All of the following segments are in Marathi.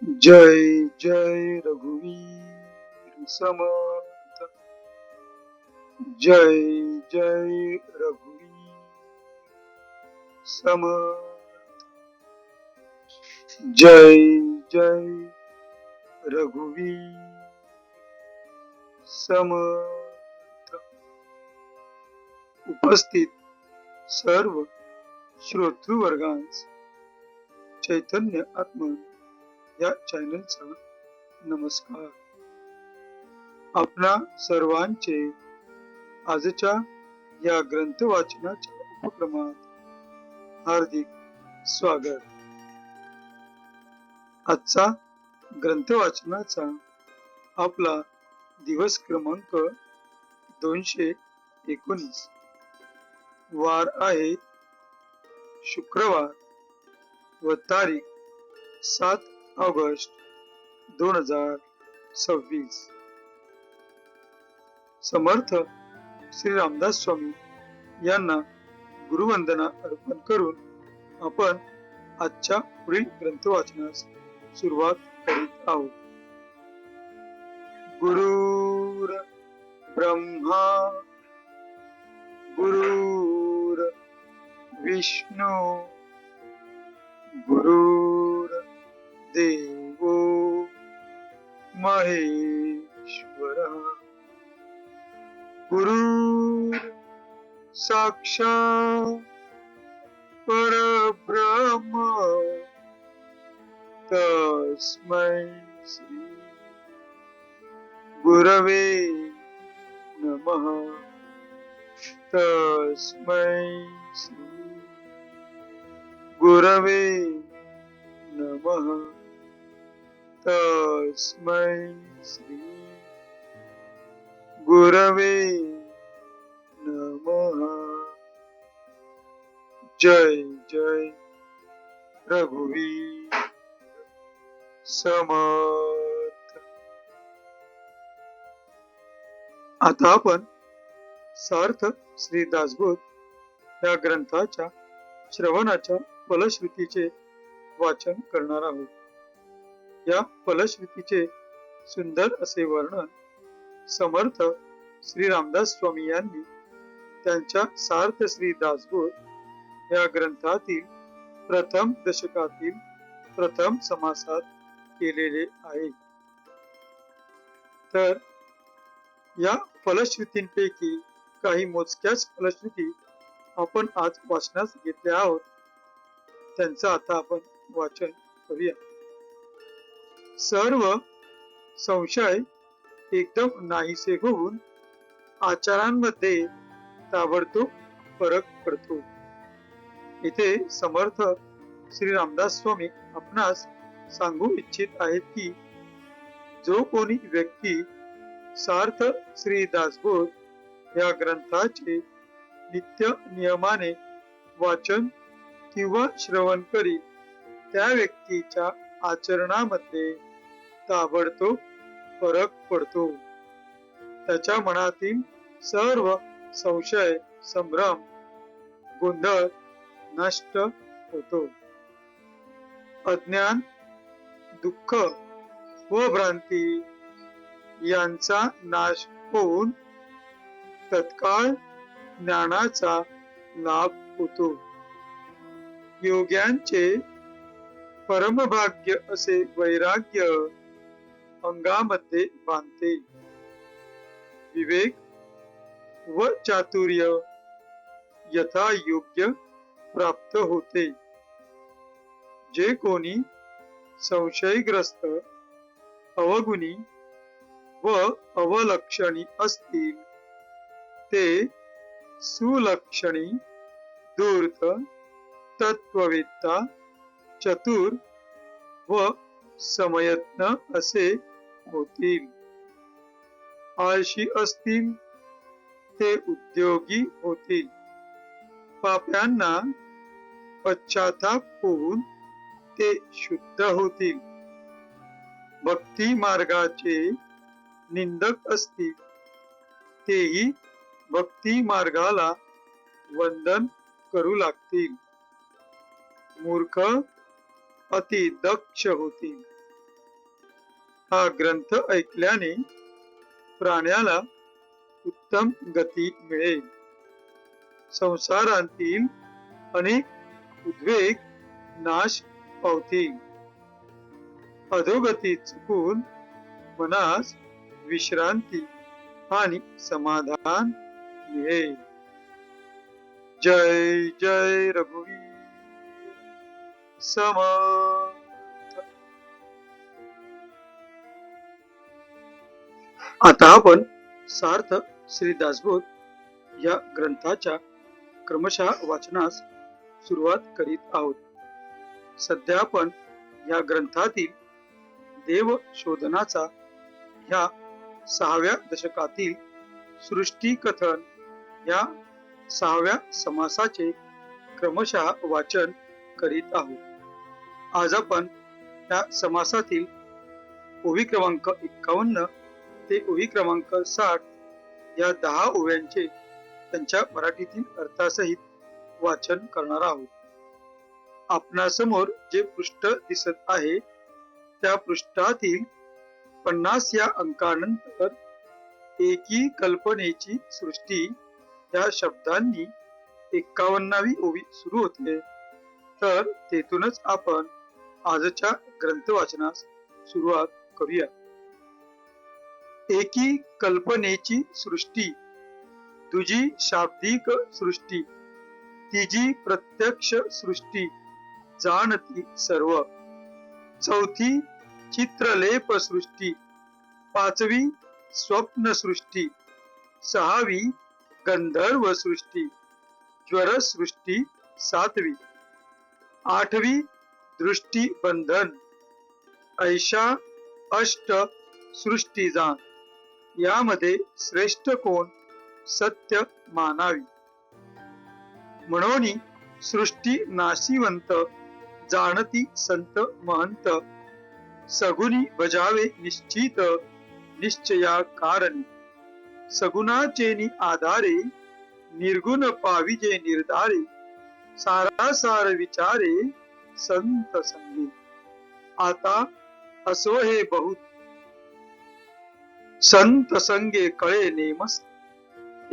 जय जय रघुवीर समर्थ। जय जय रघुवीर समर्थ। जय जय रघुवीर समर्थ। उपस्थित सर्व श्रोतृवर्गांस चैतन्य आत्मा या चॅनलचा नमस्कार। आपणा सर्वांचे आजच्या या ग्रंथ वाचनाच्या उपक्रमात हार्दिक स्वागत। आजचा ग्रंथ वाचनाचा आपला दिवस क्रमांक 219। वार आहे शुक्रवार व तारीख 7 ऑगस्ट 2026। समर्थ श्री रामदास स्वामी यांना गुरुवंदना अर्पण करून आपण आजच्या पुढील ग्रंथ वाचनास सुरुवात करीत आहोत। गुरुर ब्रह्मा गुरुर विष्णू गुरुर देवो महेश्वरा गुरुर साक्षात् परब्रह्म तस्मै श्री गुरवे नमः। तस्मै श्री गुरवे नमः। तस्मै श्री गुरवे नमः। जय जय रघुवीर समर्थ। आता आपण सार्थ श्री दासबोध या ग्रंथाच्या श्रवणाच्या फलश्रुतीचे वाचन करणार आहोत। या फलश्रुतीचे सुंदर असे वर्णन समर्थ श्री रामदास स्वामी यांनी त्यांच्या सार्थ श्री दासबोध या ग्रंथातील प्रथम दशकातील प्रथम समासात केलेले आहे। तर या फलश्रुतींपैकी काही मोजक्याच फलश्रुती आपण आज वाचनास घेतल्या आहोत। त्यांचं आता आपण वाचन करूया। सर्व संशय एकदम नाहीसे होऊन आचारांमध्ये ताबडतोब फरक पडतो। इथे समर्थ श्री रामदास स्वामी आपणास सांगू इच्छित आहेत की जो कोणी व्यक्ती सार्थ श्री दासबोध या ग्रंथाचे नित्य नियमाने वाचन किंवा श्रवण करी त्या व्यक्तीच्या आचरणामध्ये ताबडतोब फरक पडतो। त्याच्या मनातील सर्व संशय संभ्रम गोंधळ नष्ट होतो। अज्ञान दुःख व भ्रांती यांचा नाश होऊन तत्काळ ज्ञानाचा लाभ होतो। योग्यांचे परमभाग्य असे वैराग्य अंगामध्ये बांधते। विवेक व चातुर्य यथायोग्य प्राप्त होते। जे कोणी संशयग्रस्त अवगुणी व अवलक्षणी असतील ते सुलक्षणी धूर्त तत्ववेत्ता चतुर व समयत्न असे होतील। आळशी असतील ते उद्योगी होतील। पाप्यांना पश्चाताप होऊन ते शुद्ध होतील। भक्ती मार्गाचे निंदक असतील तेही भक्ती मार्गाला वंदन करू लागतील। मूर्ख अति दक्ष होतील हा ग्रंथ ऐकल्याने प्राण्याला उत्तम गती मिळेल. संसारातील अनेक उद्वेग नाश पावतील. अधोगती चुकून मनास विश्रांती आणि समाधान मिळेल. जय जय रघुवीर समर्थ. आता आपण सार्थ श्री दासबोध या ग्रंथाच्या क्रमशः वाचनास सुरुवात करीत आहोत. सध्या आपण या ग्रंथातील देव शोधनाचा ह्या 6व्या दशकातील सृष्टी कथन या 6व्या समासाचे क्रमशः वाचन करीत आहोत. आज आपण या समासातील ओवी क्रमांक 51 ते ओवी क्रमांक 60 या 10 ओव्यांचे त्यांच्या मराठीतील अर्थासहित वाचन करणार आहोत. आपणासमोर जे पृष्ठ दिसत आहे त्या पृष्ठातील 50 या अंकानंतर एकी कल्पनेची सृष्टी या शब्दांनी 51वी ओवी सुरू होते. तर तेथूनच आपण आजच्या ग्रंथ वाचनास सुरुवात करूया. एकी कल्पनेची सृष्टी, तुझी शाब्दिक सृष्टी, तिजी प्रत्यक्ष सृष्टी जाणती सर्व. चौथी चित्रलेप सृष्टी, 5वी स्वप्न सृष्टी, 6वी गंधर्व सृष्टी, ज्वर सृष्टी 7वी, 8वी दृष्टी बंधन, ऐशा अष्ट सृष्टी जाण. यामध्ये श्रेष्ठ कोण सत्य मानावी. म्हणून सृष्टी नाशिवंत जाणती संत महंत. सगुनी बजावे निश्चित निश्चया कारणी. सगुणाचेनी आधारे निर्गुण पाविजे निर्धारे. सारासार विचारे संत संगी. आता असो हे बहुत संत संगे कळे नेमस.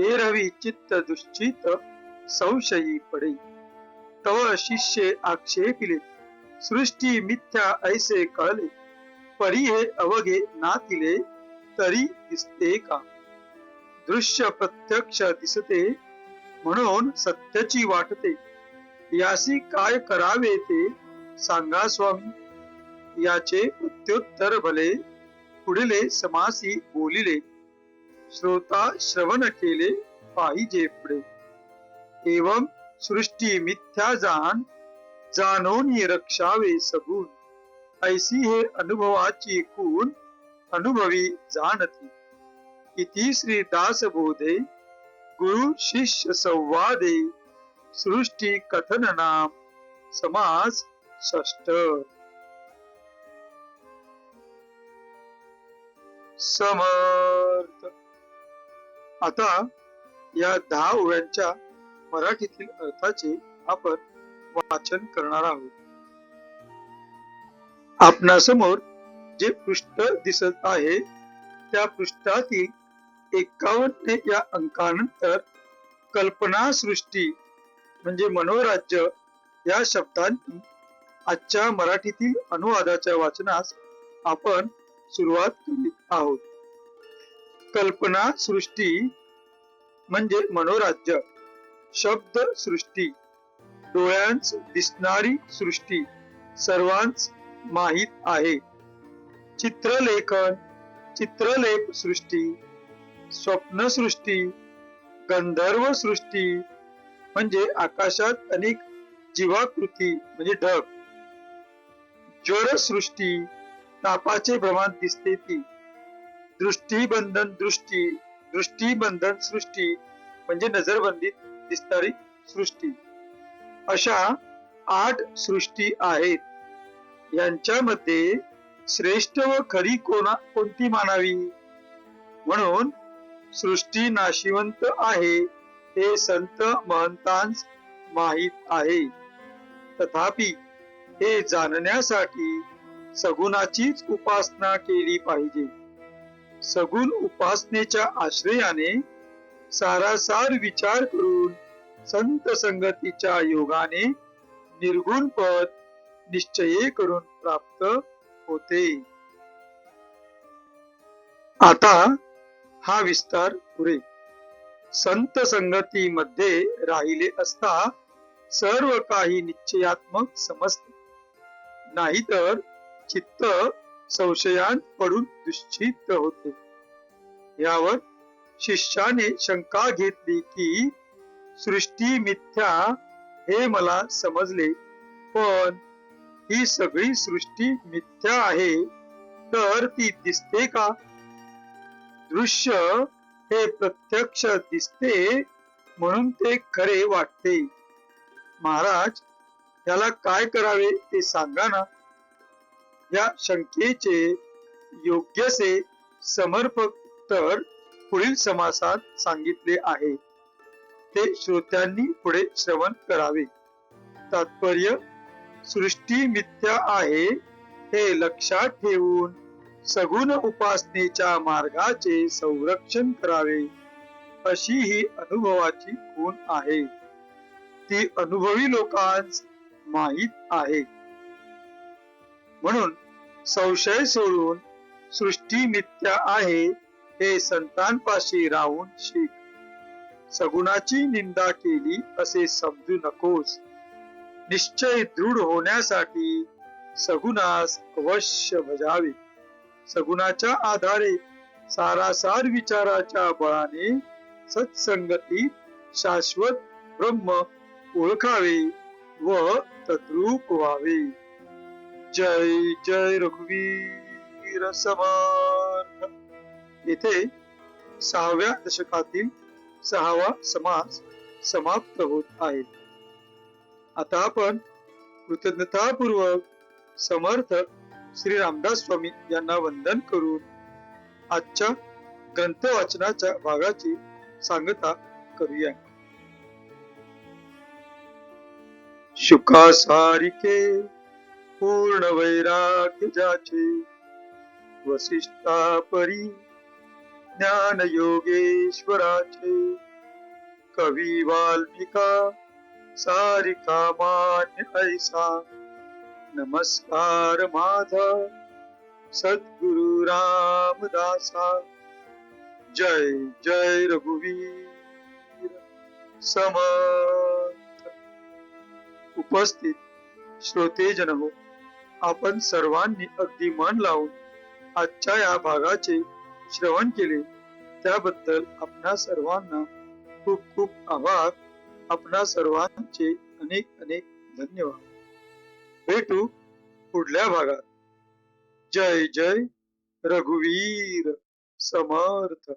एरवी चित्त दुश्चित संशयी पडे. तव शिष्ये आक्षेपिले सृष्टी मिथ्या ऐसे कळले. परी हे अवघे नातिले तरी दिसते का. दृश्य प्रत्यक्ष दिसते म्हणून सत्याची वाटते. यासी काय करावे ते सांगा स्वामी. याचे प्रत्युत्तर भले पुढले समासी बोलिले. श्रोता श्रवण केले पाहिजे पुढे. एवं सृष्टी मिथ्या जाण जाणून रक्षावे सगुण. ऐसी हे अनुभवाची खूण अनुभवी जाणती. इति श्री दास बोधे गुरु शिष्य संवादे सृष्टी कथन नाम समास षष्ठ. समर्थ. आता या 10 ओव्यांच्या मराठीतील अर्थाचे आपण वाचन करणार आहोत. आपणासमोर जे पृष्ठ दिसत आहे त्या पृष्ठातील 51 या अंकानंतर कल्पना सृष्टी म्हणजे मनोराज्य या शब्दांनी आजच्या मराठीतील अनुवादाच्या वाचनास आपण सुरुवात करीत आहोत. कल्पना सृष्टी म्हणजे मनोराज्य. शब्द सृष्टी डोळ्यांस दिसणारी सृष्टी सर्वांस माहित आहे. चित्रलेखन चित्रलेप सृष्टी. स्वप्न सृष्टी गंधर्व सृष्टी म्हणजे आकाशात अनेक जीवाकृती म्हणजे ढग. ज्वर सृष्टी तापाचे प्रमाण दिसते ती. दृष्टीबंधन दृष्टी दृष्टीबंधन सृष्टी म्हणजे नजरबंदीत दिसणारी सृष्टी. अशा 8 सृष्टी आहेत. यांच्यामध्ये श्रेष्ठ व खरी कोणती मानावी. म्हणून सृष्टी नाशिवंत आहे हे संत महंतांस माहित आहे. तथापि हे जाणण्यासाठी सगुणाचीच उपासना केली पाहिजे. सगुण उपासनेच्या आश्रयाने सारासार विचार करून संत संगतीच्या योगाने निर्गुण पद निश्चये करून प्राप्त होते. आता हा विस्तार पुरे. संत संगतीमध्ये राहिले असता सर्व काही निश्चयात्मक समजते, नाहीतर चित्त संशयात पडून दुश्चित्त होते. यावर शिष्याने शंका घेतली की सृष्टी मिथ्या हे मला समजले, पण ही सगळी सृष्टी मिथ्या आहे तर ती दिसते का? दृश्य हे प्रत्यक्ष दिसते म्हणून ते खरे वाटते. महाराज, याला काय करावे ते सांगा ना. या शंकेचे योग्यसे समर्पक उत्तर पुढील समासात सांगितले आहे, ते श्रोत्यांनी पुढे श्रवण करावे. तात्पर्य: सृष्टी मिथ्या आहे हे लक्षात ठेवून सगुण उपासनेच्या मार्गाचे संरक्षण करावे, अशी ही अनुभवाची खूण आहे. ती अनुभवी लोकांस माहीत आहे. म्हणून संशय सोडून सृष्टी मिथ्या आहे हे संतांपाशी राहून शिक. सगुणाची निंदा केली असे समजू नकोस. निश्चय दृढ होण्यासाठी सगुणास अवश्य भजावे. सगुणाच्या आधारे सारासार विचाराच्या बळाने सत्संगती शाश्वत ब्रह्म ओळखावे व तद्रूप व्हावे. जय जय रघुवीर समर्थ. येथे 6व्या दशकातील 6वा समास समाप्त होत आहे. आता आपण कृतज्ञतापूर्वक समर्थ श्री रामदास स्वामी यांना वंदन करून आजच्या ग्रंथ वाचनाच्या भागाची सांगता करूया. शुकासारिके पूर्ण वैराग्य ज्याचे, वसिष्ठा परी ज्ञान योगेश्वराचे, कवी वाल्मिका सारिका मान्य ऐसा, नमस्कार माझा सद्गुरु रामदासा. जय जय रघुवीर समर्थ. उपस्थित श्रोतेजन हो, आपण सर्वांनी अगदी मन लावून आजच्या या भागाचे श्रवण केले त्याबद्दल आपणा सर्वांना खूप खूप आभार. आपणा सर्वांचे अनेक अनेक धन्यवाद. भेटू पुढल्या भागात. जय जय रघुवीर समर्थ.